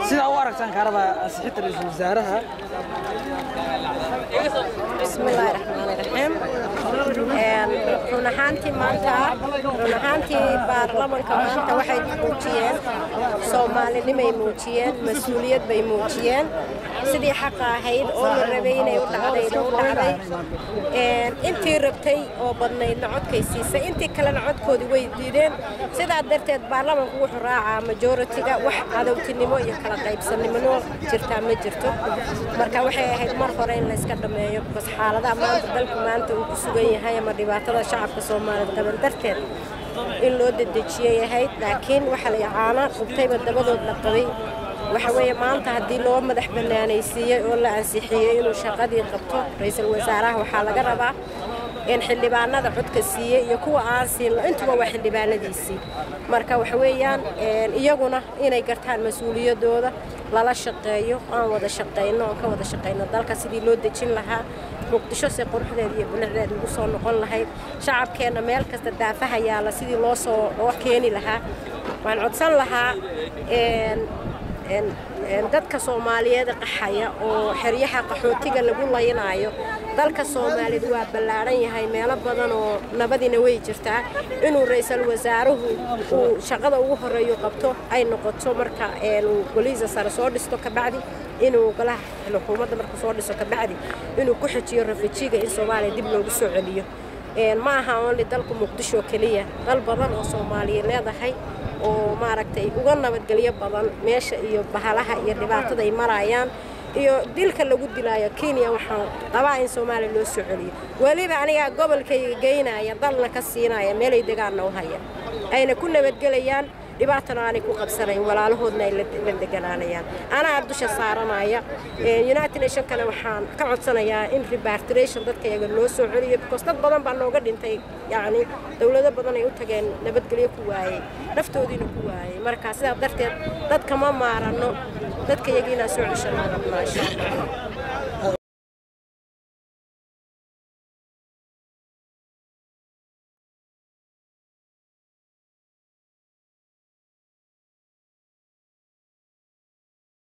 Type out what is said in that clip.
سيدا واركتان كهرباء أسحيت رئيس وزارها. بسم الله الرحمن الرحيم. runahantي baarlamaanka maanta waxay muujiyeen Soomaalinimay muujiyeen mas'uuliyad bay muujiyeen sidii xaq ahayd oo la rabay inay u dhacday intii rabtay oo badnayd codkaysiisay intii kale codkoodi way diideen sidaa darteed baarlamaanku wuxuu raacaa majority-ga wax cadawtinimo iyo kala qaybsanimo jirta ma jirto marka waxay ahayd mar hore in la iska dhameeyo bas xaaladaha maanta dalku maanta uu ku sugan yahay ama dhibaatada shacabka Soomaaliyeed qaban darteed in loo dedejiyay ahayd laakiin waxa la yacaana qubtayba dabadood la qabay waxa weeye maanta hadii loo madax banaanaysiiyay oo la ansixiyay inuu shaqadii qabto ra'iisul wasaaraha waxa laga rabaa in xildhibaanada codka siiyay iyo kuwa aan siin intuba wax xildhibaanadiisii marka waxa weeyaan iyaguna inay gartaan mas'uuliyadooda lala shaqeeyo aan wada shaqeyno oo ka wada shaqeyno dalka sidii loo dejin lahaa muqdisho si quruxdeed iyo bilicdeed ugu soo noqon lahayd shacabkeena meel kasta daafaha yaala sidii loo keeni lahaa waan codsan lahaa dadka Soomaaliyeed qaxaya oo xeryaha qaxootiga lagu laynayo dalka Soomaaliyeed waa ballaaran yahay meelo badan oo nabadina way jirtaa inuu ra'iisul wasaaruhu uu shaqada ugu horeeyo qabto ay noqoto marka goliisa sare soo dhisto ka bacdi inuu golaha xukuumadda marka soo dhisto ka bacdi inuu ku xijiyo rafijiga in Soomaaliya dib loogu soo celiyo ma aha oo dalku Muqdisho kaliya dal badan oo Soomaaliyeed leedahay oo maaragtay uga nabadgelyo badan meesha iyo bahalaha iyo dhibaatada ay marayaan iyo dilka lagu dilaayo Kenya waxaan qabaa in Soomaaliya loo soo celiyo waliba aniga gobolkayga geynaya dalna ka siinaya meel ay deegaanna u hayaan ayna ku nabadgelayaan dhibaatana aanay ku qabsanayn walaalahoodna ay la deganaanayaan ana dusha saaranaya United Nations kana waxaan ka codsanayaa in repatriation dadka iyaga loo soo celiyo because dad badan baa nooga dhintay yaani dawlado badan ay u tageen nabadgelyo ku waayay naftoodina ku waayay marka sidaa darteed dadka ma maarano dadka iyaga inaan soo ceshanaa rabnaa insha Allah